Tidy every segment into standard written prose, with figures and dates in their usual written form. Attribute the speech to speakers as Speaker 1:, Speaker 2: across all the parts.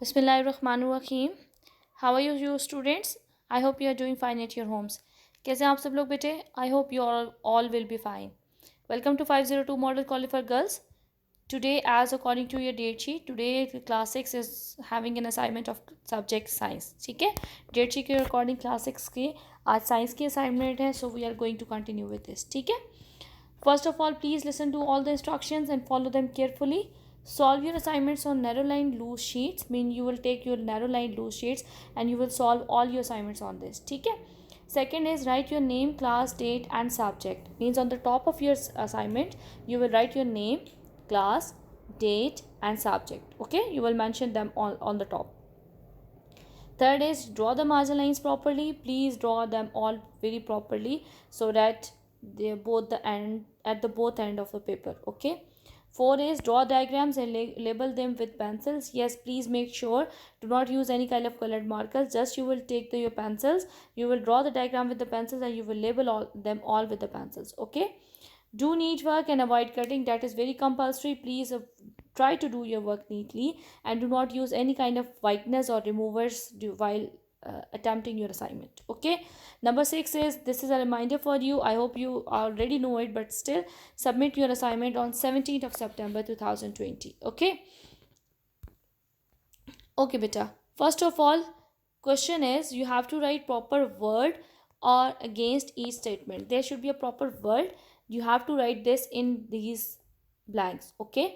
Speaker 1: बिस्मिल्लाहिर्रहमानिर्रहीम। How are you students? I hope you are doing fine at your homes. कैसे हैं आप सब लोग बेटे? I hope you all will be fine. Welcome to 502 Model Qualifier Girls. Today, as according to your date sheet, today class 6 is having an assignment of subject science. ठीक है, date sheet के according class 6 की आज science की assignment है, so we are going to continue with this. ठीक है, first of all, please listen to all the instructions and follow them carefully. Solve your assignments on narrow line loose sheets. Mean you will take your narrow line loose sheets and you will solve all your assignments on this. ठीक है. Second is write your name, class, date and subject. Means on the top of your assignment you will write your name, class, date and subject. Okay, you will mention them all on the top. Third is draw the margin lines properly. Please draw them all very properly so that they both the end at the both end of the paper. Okay. Four is draw diagrams and label them with pencils. Yes, please make sure do not use any kind of colored markers. Just you will take your pencils, you will draw the diagram with the pencils and you will label them all with the pencils. Okay. Do neat work and avoid cutting. That is very compulsory. Please try to do your work neatly and do not use any kind of whiteness or removers while attempting your assignment. Okay. Number 6 is, this is a reminder for you. I hope you already know it, but still submit your assignment on 17th of September 2020. Okay. Okay, beta. First of all, question is you have to write proper word or against each statement. There should be a proper word. You have to write this in these blanks. Okay.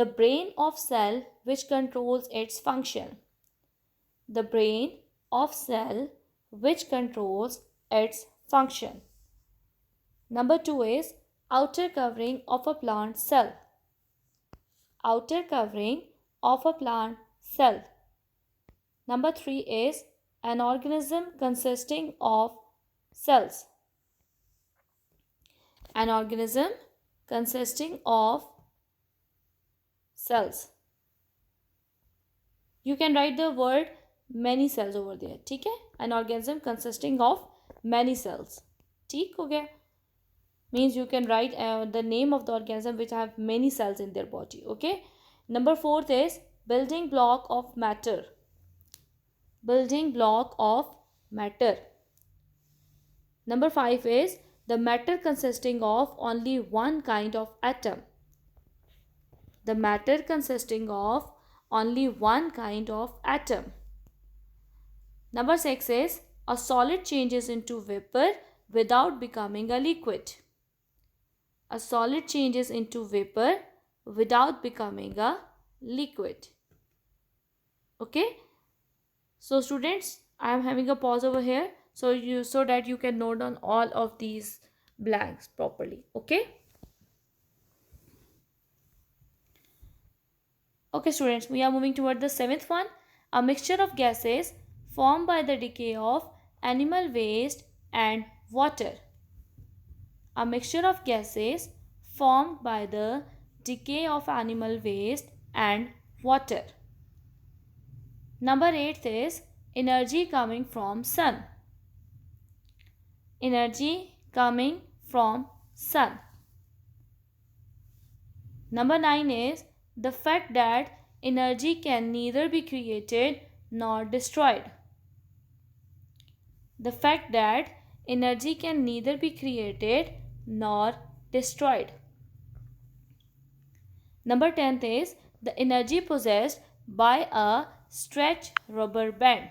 Speaker 1: The brain of cell which controls its function. The brain of cell which controls its function. Number 2 is outer covering of a plant cell. Outer covering of a plant cell. Number 3 is an organism consisting of cells. An organism consisting of cells. You can write the word many cells over there. ठीक है, an organism consisting of many cells. ठीक हो गया, means you can write the name of the organism which have many cells in their body. Okay. Number 4 is building block of matter. Building block of matter. Number 5 is the matter consisting of only one kind of atom. The matter consisting of only one kind of atom. Number 6 is a solid changes into vapor without becoming a liquid. A solid changes into vapor without becoming a liquid. Okay. So students, I am having a pause over here so that you can note down all of these blanks properly. Okay. Okay students, we are moving toward the 7th one. A mixture of gases formed by the decay of animal waste and water. A mixture of gases formed by the decay of animal waste and water. Number 8 is energy coming from sun. Energy coming from sun. Number 9 is the fact that energy can neither be created nor destroyed. The fact that energy can neither be created nor destroyed. Number 10 is the energy possessed by a stretch rubber band.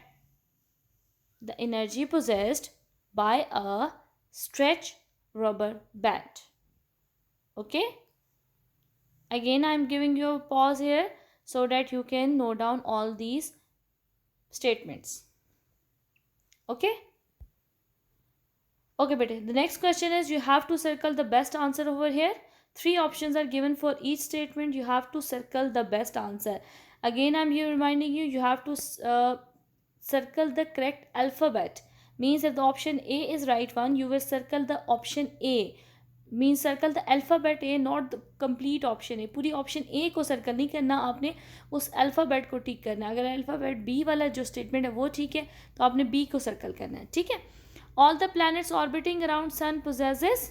Speaker 1: The energy possessed by a stretch rubber band. Okay. Again, I am giving you a pause here so that you can note down all these statements. Okay. Okay, beta. The next question is you have to circle the best answer over here. 3 options are given for each statement. You have to circle the best answer. Again, I am here reminding you, you have to circle the correct alphabet. Means if the option A is right one, you will circle the option A. Mean circle the alphabet A, not the complete option A. पूरी option A को circle नहीं करना, आपने उस alphabet को टिक करना है. अगर अल्फ़ाबेट बी वाला जो स्टेटमेंट है वो ठीक है तो आपने बी को सर्कल करना है. ठीक है. All the planets orbiting around sun possesses.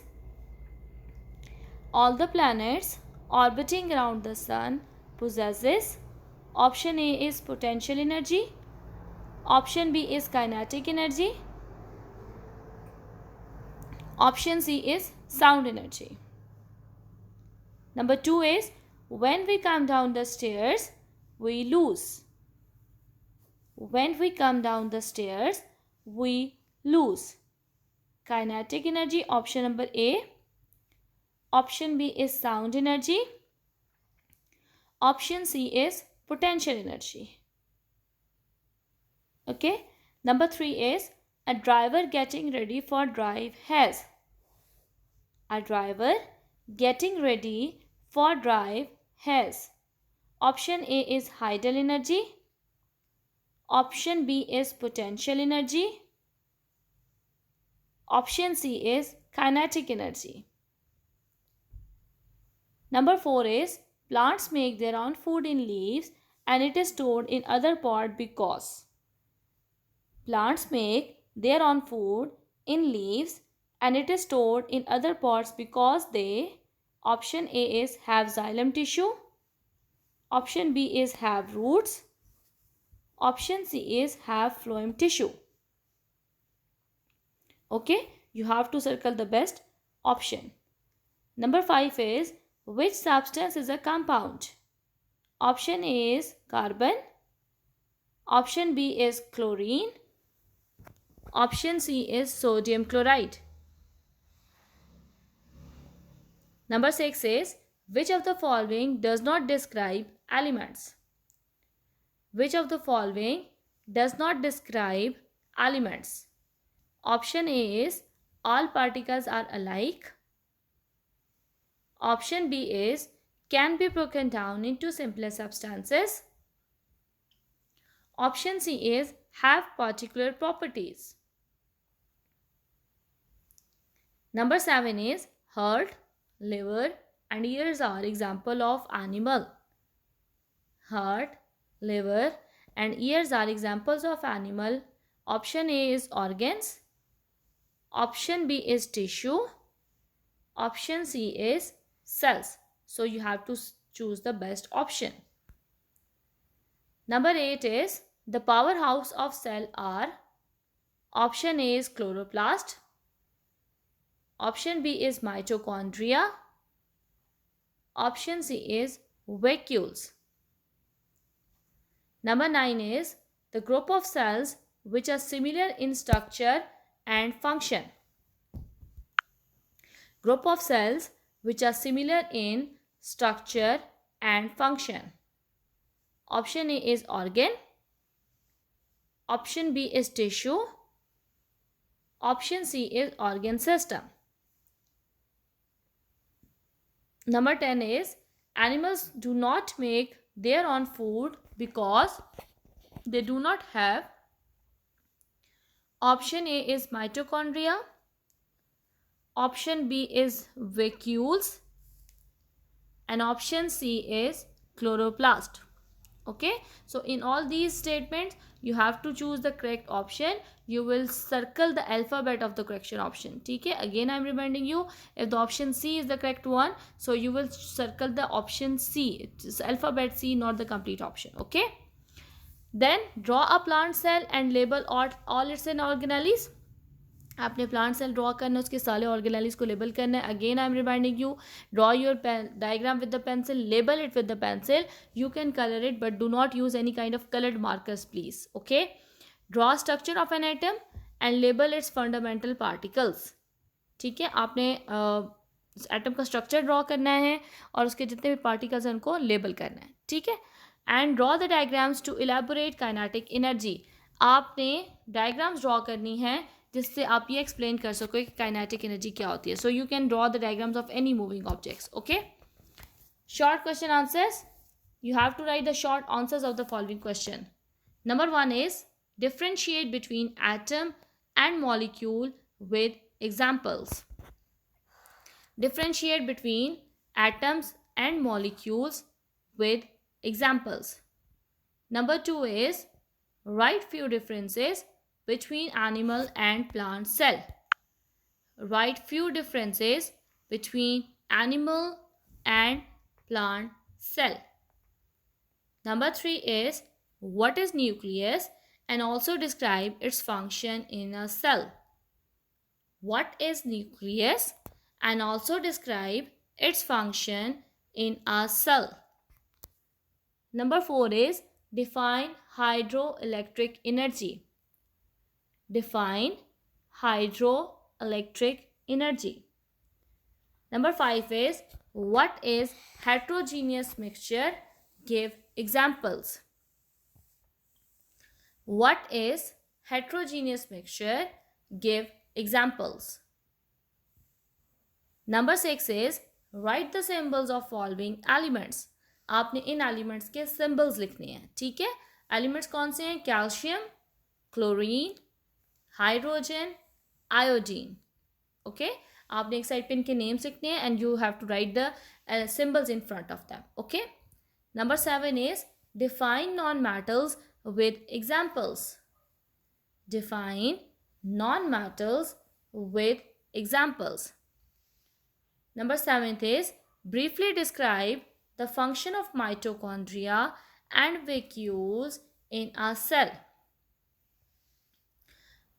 Speaker 1: All the planets orbiting around the sun possesses Option A is potential energy. Option B is kinetic energy. Option C is sound energy. Number 2 is when we come down the stairs, we lose. When we come down the stairs, we lose. Kinetic energy, option number A. Option B is sound energy. Option C is potential energy. Okay. Number 3 is a driver getting ready for drive has. A driver getting ready for drive has. Option A is tidal energy. Option B is potential energy. Option C is kinetic energy. Number 4 is plants make their own food in leaves and it is stored in other pot because. Plants make their own food in leaves and it is stored in other pots because they. Option A is have xylem tissue. Option B is have roots. Option C is have phloem tissue. Okay, you have to circle the best option. Number 5 is which substance is a compound? Option A is carbon. Option B is chlorine. Option C is sodium chloride. Number 6 is which of the following does not describe elements? Which of the following does not describe elements? Option A is all particles are alike. Option B is can be broken down into simpler substances. Option C is have particular properties. Number 7 is heart, liver and ears are example of animal. Heart, liver and ears are examples of animal. Option A is organs. Option B is tissue. Option C is cells. So you have to choose the best option. Number 8 is the powerhouse of cell are. Option A is chloroplast. Option B is mitochondria. Option C is vacuoles. Number 9 is the group of cells which are similar in structure and function. Group of cells which are similar in structure and function. Option A is organ. Option B is tissue. Option C is organ system. Number 10 is animals do not make their own food because they do not have. Option A is mitochondria. Option B is vacuoles. And option C is chloroplast. Okay, so in all these statements you have to choose the correct option. You will circle the alphabet of the correction option. Okay, again I am reminding you, if the option C is the correct one, so you will circle the option C. It's alphabet C, not the complete option. Okay, then draw a plant cell and label all its organelles. आपने plant cell draw करना है, उसके सारे organelles को label करना है. Again I am reminding you, draw your diagram with the pencil, label it with the pencil. You can colour it but do not use any kind of coloured markers please. Okay, draw structure of an atom and label its fundamental particles. ठीक है, आपने atom का structure draw करना है और उसके जितने भी पार्टिकल्स हैं उनको लेबल करना है. ठीक है, and draw the diagrams to elaborate kinetic energy. आपने डायग्राम्स ड्रॉ करनी है जिससे आप ये एक्सप्लेन कर सको कि काइनेटिक एनर्जी क्या होती है. So you can draw the diagrams of any moving objects. Okay, short question answers. You have to write the short answers of the following question. Number 1 is differentiate between atom and molecule with examples. Differentiate between atoms and molecules with examples. Number 2 is write few differences between animal and plant cell. Write few differences between animal and plant cell. Number 3 is what is nucleus and also describe its function in a cell. What is nucleus and also describe its function in a cell. Number 4 is define hydroelectric energy. Define hydroelectric energy. Number 5 is what is heterogeneous mixture? Give examples. What is heterogeneous mixture? Give examples. Number 6 is write the symbols of following elements. आपने इन elements के symbols लिखने हैं. ठीक है. Elements कौन से हैं? Calcium, chlorine, hydrogen, iodine. Okay. आपने एक साइड पे इनके नेम्स लिखने हैं and you have to write the symbols in front of them. Okay. Number 7 is define non-metals with examples. Define non-metals with examples. Number 7 is briefly describe the function of mitochondria and vacuoles in a cell.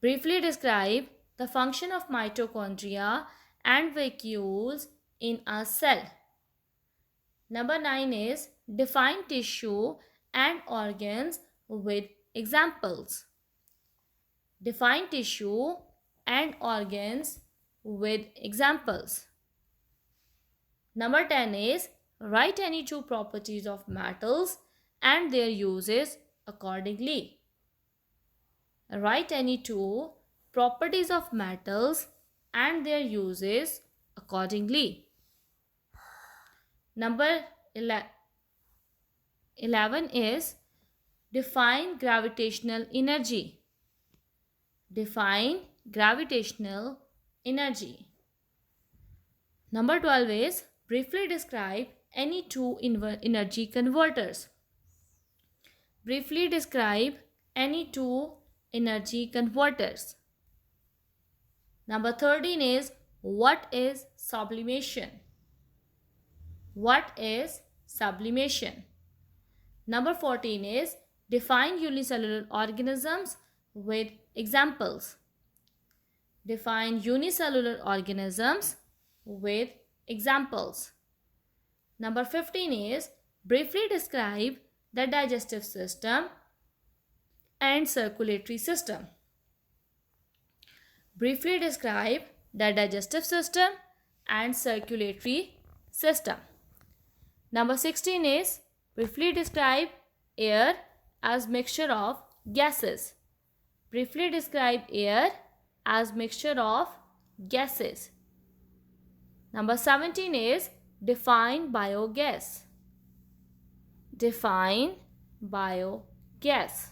Speaker 1: Briefly describe the function of mitochondria and vacuoles in a cell. Number 9 is define tissue and organs with examples. Define tissue and organs with examples. Number 10 is write any two properties of metals and their uses accordingly. Write any two properties of metals and their uses accordingly. Number 11 is define gravitational energy. Define gravitational energy. Number 12 is briefly describe any two energy converters. Briefly describe any two energy converters. Number 13 is what is sublimation? What is sublimation? Number 14 is define unicellular organisms with examples. Define unicellular organisms with examples. Number 15 is briefly describe the digestive system and circulatory system. Briefly describe the digestive system and circulatory system. Number 16 is briefly describe air as mixture of gases. Briefly describe air as mixture of gases. Number 17 is define biogas. Define biogas.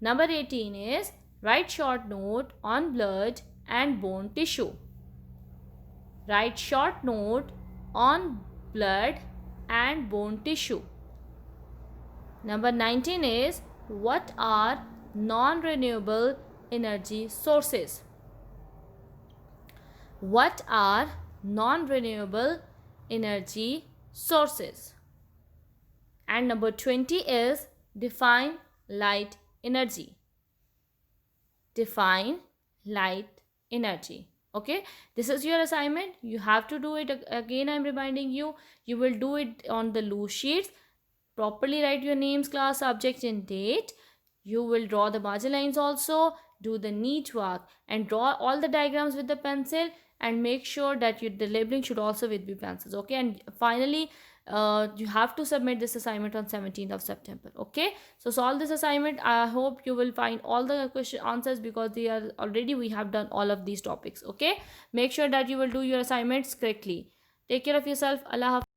Speaker 1: Number 18 is write short note on blood and bone tissue. Write short note on blood and bone tissue. Number 19 is what are non-renewable energy sources? What are non-renewable energy sources? And number 20 is define light energy. Define light energy. Okay, this is your assignment. You have to do it again. I'm reminding you, you will do it on the loose sheets. Properly write your names, class, subject and date. You will draw the margin lines also, do the neat work and draw all the diagrams with the pencil, and make sure that the labeling should also with be pencils. Okay, and finally you have to submit this assignment on 17th of September. Okay, so solve this assignment. I hope you will find all the question answers because they are already, we have done all of these topics. Okay, make sure that you will do your assignments correctly. Take care of yourself. Allah Hafiz.